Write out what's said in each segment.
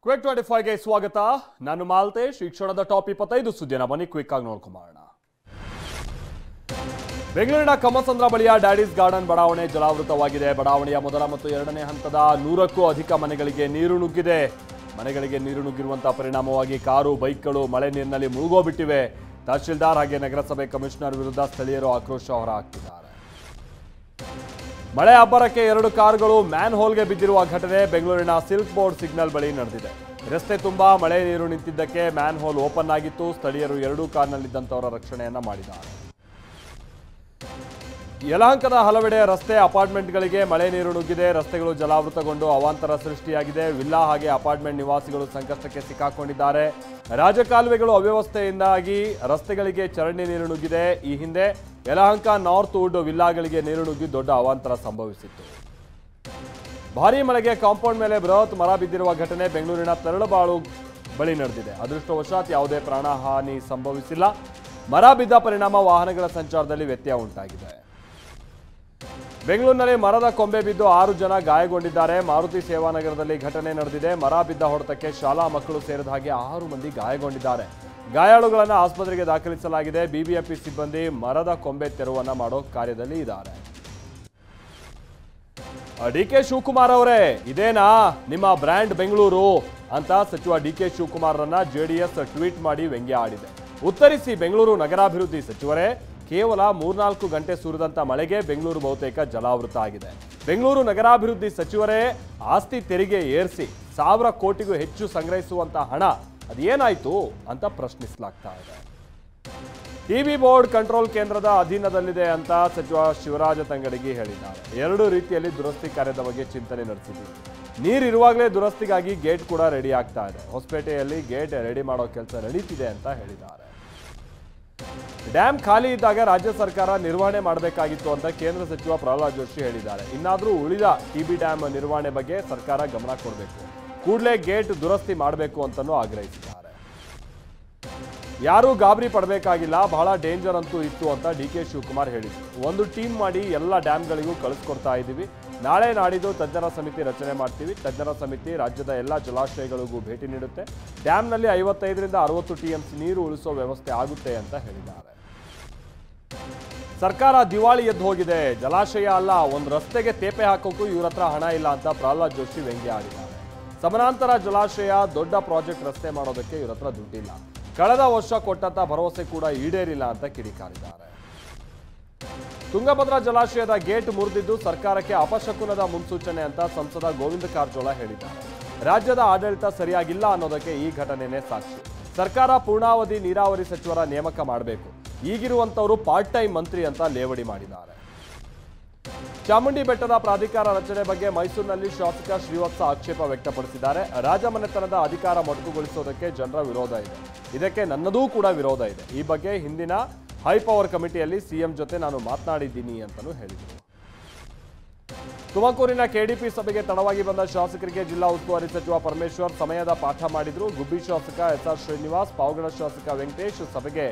Quick 25ಗೆ ಸ್ವಾಗತ. ನಾನು ಮಾಲ್ತೇಶ್. ಈ ಕ್ಷಣದ ಟಾಪ್ 25 ಸುದ್ದಿನ ಬನ್ನಿ ಕ್ವಿಕ್ ಆಗಿ ನೋಡ್ಕೊಂಬರೋಣ. ಬೆಂಗಳೂರಿನ ಕಮ್ಮಸಂದ್ರ ಬಳಿಯ ಡ್ಯಾಡೀಸ್ ಗಾರ್ಡನ್ ಬಡಾವಣೆ ಜಲಾವೃತವಾಗಿದೆ. ಬಡಾವಣೆಯ ಮೊದಲ ಮತ್ತು ಎರಡನೇ ಹಂತದ 100ಕ್ಕೂ ಅಧಿಕ ಮನೆಗಳಿಗೆ ನೀರು ನುಗ್ಗಿದೆ. ಮನೆಗಳಿಗೆ ನೀರು ನುಗ್ಗಿರುವಂತಹ ಪರಿಣಾಮವಾಗಿ ಕಾರು, ಬೈಕ್ಗಳು ಮಳೆ ನೀರಿನಲ್ಲಿ ಮುಳುಗೋಬಿಟ್ಟಿವೆ. ತಹಶೀಲ್ದಾರ್ ಹಾಗೆ ನಗರಸಭೆ ಕಮಿಷನರ್ ವಿರುದ್ಧ ಸ್ಥಳೀಯರು ಆಕ್ರೋಶ ಹೊರಹಾಕಿದ್ದಾರೆ. ಮಳೆ ಅಬ್ಬರಕ್ಕೆ 2 ಕಾರುಗಳು ಮ್ಯಾನ್ ಹೋಲ್ಗೆ ಬಿದ್ದಿರುವ ಘಟನೆ ಬೆಂಗಳೂರಿನ ಸಿಲ್ಕ್ ಬೋರ್ಡ್ ಸಿಗ್ನಲ್ ಬಳಿ ನಡೆದಿದೆ. ರಸ್ತೆ ತುಂಬಾ ಮಳೆ ನೀರು ನಿಂತಿದ್ದಕ್ಕೆ ಮ್ಯಾನ್ ಹೋಲ್ ಓಪನ್ ಆಗಿತ್ತು. ಸ್ಥಳೀಯರು 2 ಕಾರ್ನಲ್ಲಿದ್ದಂಥವರ ರಕ್ಷಣೆಯನ್ನ ಮಾಡಿದ್ದಾರೆ. ಯಲಹಂಕದ ಹಲವೆಡೆ ರಸ್ತೆ, ಅಪಾರ್ಟ್ಮೆಂಟ್ಗಳಿಗೆ ಮಳೆ ನೀರು ನುಗ್ಗಿದೆ. ರಸ್ತೆಗಳು ಜಲಾವೃತಗೊಂಡು ಅವಾಂತರ ಸೃಷ್ಟಿಯಾಗಿದೆ. ವಿಲ್ಲಾ ಹಾಗೆ ಅಪಾರ್ಟ್ಮೆಂಟ್ ನಿವಾಸಿಗಳು ಸಂಕಷ್ಟಕ್ಕೆ ಸಿಕ್ಕಾಕೊಂಡಿದ್ದಾರೆ. ರಾಜಕಾಲುವೆಗಳು ಅವ್ಯವಸ್ಥೆಯಿಂದಾಗಿ ರಸ್ತೆಗಳಿಗೆ ಚರಂಡಿ ನೀರು ನುಗ್ಗಿದೆ. ಈ ಹಿಂದೆ ಯಲಹಂಕ ನಾರ್ತ್ ವುಡ್ ವಿಲ್ಲಾಗಳಿಗೆ ನೀರು ನುಗ್ಗಿ ದೊಡ್ಡ ಅವಾಂತರ ಸಂಭವಿಸಿತ್ತು. ಭಾರೀ ಮಳೆಗೆ ಕಾಂಪೌಂಡ್ ಮೇಲೆ ಬೃಹತ್ ಮರ ಬಿದ್ದಿರುವ ಘಟನೆ ಬೆಂಗಳೂರಿನ ತರಳಬಾಳು ಬಳಿ ನಡೆದಿದೆ. ಅದೃಷ್ಟವಶಾತ್ ಯಾವುದೇ ಪ್ರಾಣಹಾನಿ ಸಂಭವಿಸಿಲ್ಲ. ಮರ ಬಿದ್ದ ಪರಿಣಾಮ ವಾಹನಗಳ ಸಂಚಾರದಲ್ಲಿ ವ್ಯತ್ಯಯ ಉಂಟಾಗಿದೆ. ಬೆಂಗಳೂರಿನಲ್ಲಿ ಮರದ ಕೊಂಬೆ ಬಿದ್ದು 6 ಜನ ಗಾಯಗೊಂಡಿದ್ದಾರೆ. ಮಾರುತಿ ಸೇವಾನಗರದಲ್ಲಿ ಘಟನೆ ನಡೆದಿದೆ. ಮರ ಬಿದ್ದ ಹೊಡೆತಕ್ಕೆ ಶಾಲಾ ಮಕ್ಕಳು ಸೇರಿದ ಹಾಗೆ 6 ಮಂದಿ ಗಾಯಗೊಂಡಿದ್ದಾರೆ. ಗಾಯಾಳುಗಳನ್ನು ಆಸ್ಪತ್ರೆಗೆ ದಾಖಲಿಸಲಾಗಿದೆ. ಬಿಬಿಎಂಪಿ ಸಿಬ್ಬಂದಿ ಮರದ ಕೊಂಬೆ ತೆರವನ್ನ ಮಾಡೋ ಕಾರ್ಯದಲ್ಲಿ ಇದ್ದಾರೆ. ಡಿಕೆ ಶಿವಕುಮಾರ್ ಅವರೇ, ಇದೇನಾ ನಿಮ್ಮ ಬ್ರ್ಯಾಂಡ್ ಬೆಂಗಳೂರು ಅಂತ ಸಚಿವ ಡಿಕೆ ಶಿವಕುಮಾರ್ ರನ್ನ ಜೆಡಿಎಸ್ ಟ್ವೀಟ್ ಮಾಡಿ ವ್ಯಂಗ್ಯ ಆಡಿದೆ. ಉತ್ತರಿಸಿ ಬೆಂಗಳೂರು ನಗರಾಭಿವೃದ್ಧಿ ಸಚಿವರೇ, ಕೇವಲ 3-4 ಗಂಟೆ ಸುರಿದಂತ ಮಳೆಗೆ ಬೆಂಗಳೂರು ಬಹುತೇಕ ಜಲಾವೃತ ಆಗಿದೆ. ಬೆಂಗಳೂರು ನಗರಾಭಿವೃದ್ಧಿ ಸಚಿವರೇ, ಆಸ್ತಿ ತೆರಿಗೆ ಏರಿಸಿ 1000 ಕೋಟಿಗೂ ಹೆಚ್ಚು ಸಂಗ್ರಹಿಸುವಂತ ಹಣ ಅದೇನಾಯ್ತು ಅಂತ ಪ್ರಶ್ನಿಸಲಾಗ್ತಾ ಇದೆ. ಟಿಬಿ ಬೋರ್ಡ್ ಕಂಟ್ರೋಲ್ ಕೇಂದ್ರದ ಅಧೀನದಲ್ಲಿದೆ ಅಂತ ಸಚಿವ ಶಿವರಾಜ ತಂಗಡಗಿ ಹೇಳಿದ್ದಾರೆ. 2 ರೀತಿಯಲ್ಲಿ ದುರಸ್ತಿ ಕಾರ್ಯದ ಬಗ್ಗೆ ಚಿಂತನೆ ನಡೆಸಿದ್ದೀವಿ. ನೀರಿರುವಾಗಲೇ ದುರಸ್ತಿಗಾಗಿ ಗೇಟ್ ಕೂಡ ರೆಡಿ ಆಗ್ತಾ ಇದೆ. ಹೊಸಪೇಟೆಯಲ್ಲಿ ಗೇಟ್ ರೆಡಿ ಮಾಡೋ ಕೆಲಸ ನಡೀತಿದೆ ಅಂತ ಹೇಳಿದ್ದಾರೆ. ಡ್ಯಾಮ್ ಖಾಲಿ ಇದ್ದಾಗ ರಾಜ್ಯ ಸರ್ಕಾರ ನಿರ್ವಹಣೆ ಮಾಡಬೇಕಾಗಿತ್ತು ಅಂತ ಕೇಂದ್ರ ಸಚಿವ ಪ್ರಹ್ಲಾದ್ ಜೋಶಿ ಹೇಳಿದ್ದಾರೆ. ಇನ್ನಾದರೂ ಉಳಿದ ಟಿಬಿ ಡ್ಯಾಮ್ ನಿರ್ವಹಣೆ ಬಗ್ಗೆ ಸರ್ಕಾರ ಗಮನ ಕೊಡಬೇಕು. ಕೂಡಲೇ ಗೇಟ್ ದುರಸ್ತಿ ಮಾಡಬೇಕು ಅಂತಲೂ ಆಗ್ರಹಿಸಿದ್ದಾರೆ. ಯಾರೂ ಗಾಬರಿ ಪಡಬೇಕಾಗಿಲ್ಲ, ಬಹಳ ಡೇಂಜರ್ ಅಂತೂ ಇತ್ತು ಅಂತ ಡಿಕೆ ಶಿವಕುಮಾರ್ ಹೇಳಿದರು. ಒಂದು ಟೀಮ್ ಮಾಡಿ ಎಲ್ಲ ಡ್ಯಾಮ್ಗಳಿಗೂ ಕಳಿಸ್ಕೊಡ್ತಾ ಇದ್ದೀವಿ. ನಾಳೆ ನಾಡಿದ್ದು ತಜ್ಞರ ಸಮಿತಿ ರಚನೆ ಮಾಡ್ತೀವಿ. ತಜ್ಞರ ಸಮಿತಿ ರಾಜ್ಯದ ಎಲ್ಲ ಜಲಾಶಯಗಳಿಗೂ ಭೇಟಿ ನೀಡುತ್ತೆ. ಡ್ಯಾಮ್ನಲ್ಲಿ 55ರಿಂದ 60 TMC ನೀರು ಉಳಿಸೋ ವ್ಯವಸ್ಥೆ ಆಗುತ್ತೆ ಅಂತ ಹೇಳಿದ್ದಾರೆ. ಸರ್ಕಾರ ದಿವಾಳಿ ಎದ್ದು ಹೋಗಿದೆ. ಜಲಾಶಯ ಅಲ್ಲ, ಒಂದು ರಸ್ತೆಗೆ ತೇಪೆ ಹಾಕೋಕ್ಕೂ ಇವ್ರ ಹತ್ರ ಹಣ ಇಲ್ಲ ಅಂತ ಪ್ರಹ್ಲಾದ್ ಜೋಶಿ ವ್ಯಂಗ್ಯ ಆಡಿದ್ದಾರೆ. ಸಮಾನಾಂತರ ಜಲಾಶಯ, ದೊಡ್ಡ ಪ್ರಾಜೆಕ್ಟ್ ರಸ್ತೆ ಮಾಡೋದಕ್ಕೆ ಇವ್ರ ಹತ್ರ ದುಡ್ಡಿಲ್ಲ. ಕಳೆದ ವರ್ಷ ಕೊಟ್ಟಂತ ಭರವಸೆ ಕೂಡ ಈಡೇರಿಲ್ಲ ಅಂತ ಕಿಡಿಕಾರಿದ್ದಾರೆ. ತುಂಗಭದ್ರಾ ಜಲಾಶಯದ ಗೇಟ್ ಮುರಿದಿದ್ದು ಸರ್ಕಾರಕ್ಕೆ ಅಪಶಕುನದ ಮುನ್ಸೂಚನೆ ಅಂತ ಸಂಸದ ಗೋವಿಂದ ಕಾರಜೋಳ ಹೇಳಿದ್ದಾರೆ. ರಾಜ್ಯದ ಆಡಳಿತ ಸರಿಯಾಗಿಲ್ಲ ಅನ್ನೋದಕ್ಕೆ ಈ ಘಟನೆನೇ ಸಾಕ್ಷಿ. ಸರ್ಕಾರ ಪೂರ್ಣಾವಧಿ ನೀರಾವರಿ ಸಚಿವರ ನೇಮಕ ಮಾಡಬೇಕು. ಈಗಿರುವಂತವರು ಪಾರ್ಟ್ ಟೈಮ್ ಮಂತ್ರಿ ಅಂತ ಲೇವಡಿ ಮಾಡಿದ್ದಾರೆ. ಚಾಮುಂಡಿ ಬೆಟ್ಟದ ಪ್ರಾಧಿಕಾರ ರಚನೆ ಬಗ್ಗೆ ಮೈಸೂರಿನಲ್ಲಿ ಶಾಸಕ ಶ್ರೀವತ್ಸ ಆಕ್ಷೇಪ ವ್ಯಕ್ತಪಡಿಸಿದ್ದಾರೆ. ರಾಜಮನೆತನದ ಅಧಿಕಾರ ಮೊಟಕುಗೊಳಿಸೋದಕ್ಕೆ ಜನರ ವಿರೋಧ ಇದೆ. ಇದಕ್ಕೆ ನನ್ನದೂ ಕೂಡ ವಿರೋಧ ಇದೆ. ಈ ಬಗ್ಗೆ ಹಿಂದಿನ ಹೈಪವರ್ ಕಮಿಟಿಯಲ್ಲಿ ಸಿಎಂ ಜೊತೆ ನಾನು ಮಾತನಾಡಿದ್ದೀನಿ ಅಂತಲೂ ಹೇಳಿದರು. ತುಮಕೂರಿನ ಕೆಡಿಪಿ ಸಭೆಗೆ ತಡವಾಗಿ ಬಂದ ಶಾಸಕರಿಗೆ ಜಿಲ್ಲಾ ಉಸ್ತುವಾರಿ ಸಚಿವ ಪರಮೇಶ್ವರ್ ಸಮಯದ ಪಾಠ ಮಾಡಿದ್ರು. ಗುಬ್ಬಿ ಶಾಸಕ SR ಶ್ರೀನಿವಾಸ್, ಪಾವಗಡ ಶಾಸಕ ವೆಂಕಟೇಶ್ ಸಭೆಗೆ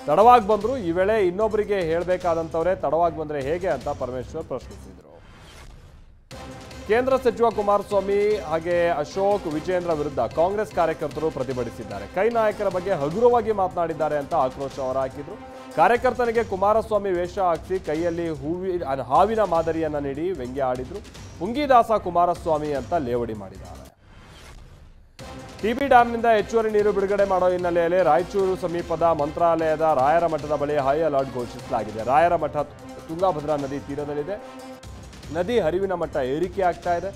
ತಡವಾಗಿ ಬಂದ್ರು. ಈ ವೇಳೆ ಇನ್ನೊಬ್ಬರಿಗೆ ಹೇಳಬೇಕಾದಂತವರೇ ತಡವಾಗಿ ಬಂದ್ರೆ ಹೇಗೆ ಅಂತ ಪರಮೇಶ್ವರ್ ಪ್ರಶ್ನಿಸಿದರು. ಕೇಂದ್ರ ಸಚಿವ ಕುಮಾರಸ್ವಾಮಿ ಹಾಗೆ ಅಶೋಕ್ ವಿಜೇಂದ್ರ ವಿರುದ್ಧ ಕಾಂಗ್ರೆಸ್ ಕಾರ್ಯಕರ್ತರು ಪ್ರತಿಭಟಿಸಿದ್ದಾರೆ. ಕೈ ನಾಯಕರ ಬಗ್ಗೆ ಹಗುರವಾಗಿ ಮಾತನಾಡಿದ್ದಾರೆ ಅಂತ ಆಕ್ರೋಶ ಹೊರಹಾಕಿದ್ರು. ಕಾರ್ಯಕರ್ತನಿಗೆ ಕುಮಾರಸ್ವಾಮಿ ವೇಷ ಹಾಕಿಸಿ ಕೈಯಲ್ಲಿ ಹಾವಿನ ಮಾದರಿಯನ್ನ ನೀಡಿ ವ್ಯಂಗ್ಯ ಆಡಿದ್ರು. ಪುಂಗಿದಾಸ ಕುಮಾರಸ್ವಾಮಿ ಅಂತ ಲೇವಡಿ ಮಾಡಿದ್ದಾರೆ. ಟಿಬಿ ಡ್ಯಾಂನಿಂದ ಹೆಚ್ಚುವರಿ ನೀರು ಬಿಡುಗಡೆ ಮಾಡೋ ಹಿನ್ನೆಲೆಯಲ್ಲಿ ರಾಯಚೂರು ಸಮೀಪದ ಮಂತ್ರಾಲಯದ ರಾಯರ ಮಠದ ಬಳಿ ಹೈ ಅಲರ್ಟ್ ಘೋಷಿಸಲಾಗಿದೆ. ರಾಯರ ಮಠ ತುಂಗಭದ್ರಾ ನದಿ ತೀರದಲ್ಲಿದೆ. ನದಿ ಹರಿವಿನ ಮಟ್ಟ ಏರಿಕೆ ಆಗ್ತಾ ಇದೆ.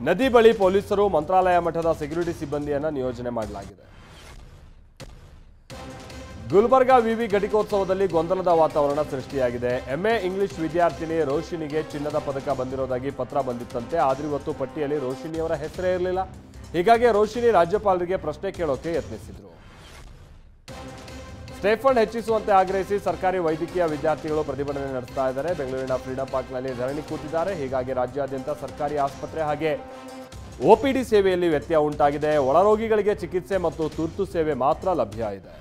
ನದಿ ಬಳಿ ಪೊಲೀಸರು, ಮಂತ್ರಾಲಯ ಮಠದ ಸೆಕ್ಯೂರಿಟಿ ಸಿಬ್ಬಂದಿಯನ್ನ ನಿಯೋಜನೆ ಮಾಡಲಾಗಿದೆ. ಗುಲ್ಬರ್ಗಾ ವಿವಿ ಘಟಿಕೋತ್ಸವದಲ್ಲಿ ಗೊಂದಲದ ವಾತಾವರಣ ಸೃಷ್ಟಿಯಾಗಿದೆ. MA ಇಂಗ್ಲಿಷ್ ವಿದ್ಯಾರ್ಥಿನಿ ರೋಶಿನಿಗೆ ಚಿನ್ನದ ಪದಕ ಬಂದಿರೋದಾಗಿ ಪತ್ರ ಬಂದಿತ್ತಂತೆ. ಆದ್ರೆ ಇವತ್ತು ಪಟ್ಟಿಯಲ್ಲಿ ರೋಶಿನಿಯವರ ಹೆಸರೇ ಇರಲಿಲ್ಲ. ಹೀಗಾಗಿ ರೋಶಿನಿ ರಾಜ್ಯಪಾಲರಿಗೆ ಪ್ರಶ್ನೆ ಕೇಳೋಕೆ ಯತ್ನಿಸಿದ್ರು. ಸ್ಟೇಫಂಡ್ ಹೆಚ್ಚಿಸುವಂತೆ ಆಗ್ರಹಿಸಿ ಸರ್ಕಾರಿ ವೈದ್ಯಕೀಯ ವಿದ್ಯಾರ್ಥಿಗಳು ಪ್ರತಿಭಟನೆ ನಡೆಸ್ತಾ ಇದ್ದಾರೆ. ಬೆಂಗಳೂರಿನ ಫ್ರೀಡಂ ಪಾರ್ಕ್ನಲ್ಲಿ ಧರಣಿ ಕೂತಿದ್ದಾರೆ. ಹೀಗಾಗಿ ರಾಜ್ಯಾದ್ಯಂತ ಸರ್ಕಾರಿ ಆಸ್ಪತ್ರೆ ಹಾಗೆ OPD ಸೇವೆಯಲ್ಲಿ ವ್ಯತ್ಯಯ ಉಂಟಾಗಿದೆ. ಒಳರೋಗಿಗಳಿಗೆ ಚಿಕಿತ್ಸೆ ಮತ್ತು ತುರ್ತು ಸೇವೆ ಮಾತ್ರ ಲಭ್ಯ ಇದೆ.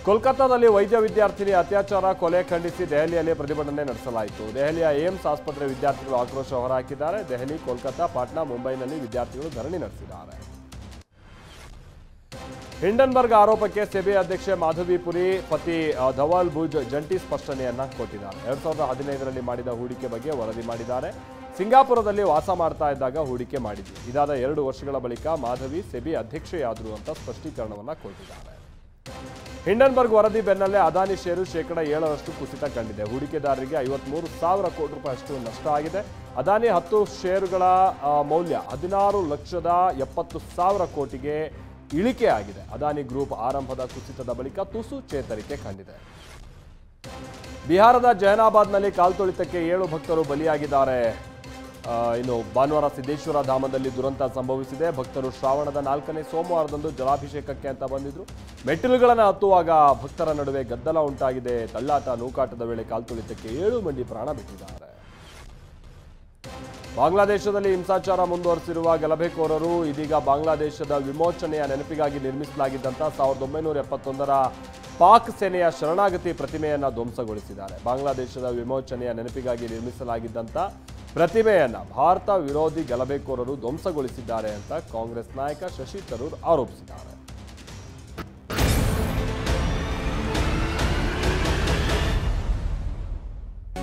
ಕೋಲ್ಕತ್ತಾದಲ್ಲಿ ವೈದ್ಯ ವಿದ್ಯಾರ್ಥಿನಿ ಅತ್ಯಾಚಾರ ಕೊಲೆ ಖಂಡಿಸಿ ದೆಹಲಿಯಲ್ಲಿ ಪ್ರತಿಭಟನೆ ನಡೆಸಲಾಯಿತು. ದೆಹಲಿಯ ಏಮ್ಸ್ ಆಸ್ಪತ್ರೆ ವಿದ್ಯಾರ್ಥಿಗಳು ಆಕ್ರೋಶ ಹೊರಹಾಕಿದ್ದಾರೆ. ದೆಹಲಿ, ಕೋಲ್ಕತ್ತಾ, ಪಾಟ್ನಾ, ಮುಂಬೈನಲ್ಲಿ ವಿದ್ಯಾರ್ಥಿಗಳು ಧರಣಿ ನಡೆಸಿದ್ದಾರೆ. ಹಿಂಡನ್ಬರ್ಗ್ ಆರೋಪಕ್ಕೆ ಸೆಬಿ ಅಧ್ಯಕ್ಷೆ ಮಾಧವಿ ಪುರಿ ಪತಿ ಧವಲ್ ಭುಜ್ ಜಂಟಿ ಸ್ಪಷ್ಟನೆಯನ್ನ ಕೊಟ್ಟಿದ್ದಾರೆ. 2015ರಲ್ಲಿ ಮಾಡಿದ ಹೂಡಿಕೆ ಬಗ್ಗೆ ವರದಿ ಮಾಡಿದ್ದಾರೆ. ಸಿಂಗಾಪುರದಲ್ಲಿ ವಾಸ ಮಾಡ್ತಾ ಇದ್ದಾಗ ಹೂಡಿಕೆ ಮಾಡಿದ್ವಿ. ಇದಾದ 2 ವರ್ಷಗಳ ಬಳಿಕ ಮಾಧವಿ ಸೆಬಿ ಅಧ್ಯಕ್ಷೆಯಾದರು ಅಂತ ಸ್ಪಷ್ಟೀಕರಣವನ್ನ ಕೊಟ್ಟಿದ್ದಾರೆ. ಹಿಂಡನ್ಬರ್ಗ್ ವರದಿ ಬೆನ್ನಲ್ಲೇ ಅದಾನಿ ಷೇರು ಶೇಕಡ 7ರಷ್ಟು ಕುಸಿತ ಕಂಡಿದೆ. ಹೂಡಿಕೆದಾರರಿಗೆ 53,000 ಕೋಟಿ ರೂಪಾಯಿ ಅಷ್ಟು ನಷ್ಟ ಆಗಿದೆ. ಅದಾನಿ 10 ಷೇರುಗಳ ಮೌಲ್ಯ 16,70,000 ಕೋಟಿಗೆ ಇಳಿಕೆ ಆಗಿದೆ. ಅದಾನಿ ಗ್ರೂಪ್ ಆರಂಭದ ಕುಸಿತದ ಬಳಿಕ ತುಸು ಚೇತರಿಕೆ ಕಂಡಿದೆ. ಬಿಹಾರದ ಜೈನಾಬಾದ್ನಲ್ಲಿ ಕಾಲ್ತುಳಿತಕ್ಕೆ 7 ಭಕ್ತರು ಬಲಿಯಾಗಿದ್ದಾರೆ. ಇನ್ನು ಭಾನುವಾರ ಸಿದ್ದೇಶ್ವರ ಧಾಮದಲ್ಲಿ ದುರಂತ ಸಂಭವಿಸಿದೆ. ಭಕ್ತರು ಶ್ರಾವಣದ 4ನೇ ಸೋಮವಾರದಂದು ಜಲಾಭಿಷೇಕಕ್ಕೆ ಅಂತ ಬಂದಿದ್ರು. ಮೆಟ್ಟಿಲುಗಳನ್ನು ಹತ್ತುವಾಗ ಭಕ್ತರ ನಡುವೆ ಗದ್ದಲ ಉಂಟಾಗಿದೆ. ತಳ್ಳಾಟ ನೂಕಾಟದ ವೇಳೆ ಕಾಲ್ತುಳಿತಕ್ಕೆ 7 ಮಂದಿ ಪ್ರಾಣ ಬಿಟ್ಟಿದ್ದಾರೆ. ಬಾಂಗ್ಲಾದೇಶದಲ್ಲಿ ಹಿಂಸಾಚಾರ ಮುಂದುವರೆಸಿರುವ ಗಲಭೆಕೋರರು ಇದೀಗ ಬಾಂಗ್ಲಾದೇಶದ ವಿಮೋಚನೆಯ ನೆನಪಿಗಾಗಿ ನಿರ್ಮಿಸಲಾಗಿದ್ದಂಥ 1971ರ ಪಾಕ್ ಸೇನೆಯ ಶರಣಾಗತಿ ಪ್ರತಿಮೆಯನ್ನ ಧ್ವಂಸಗೊಳಿಸಿದ್ದಾರೆ. ಬಾಂಗ್ಲಾದೇಶದ ವಿಮೋಚನೆಯ ನೆನಪಿಗಾಗಿ ನಿರ್ಮಿಸಲಾಗಿದ್ದಂಥ ಪ್ರತಿಮೆಯನ್ನ ಭಾರತ ವಿರೋಧಿ ಗಲಭೆಕೋರರು ಧ್ವಂಸಗೊಳಿಸಿದ್ದಾರೆ ಅಂತ ಕಾಂಗ್ರೆಸ್ ನಾಯಕ ಶಶಿ ತರೂರ್ ಆರೋಪಿಸಿದ್ದಾರೆ.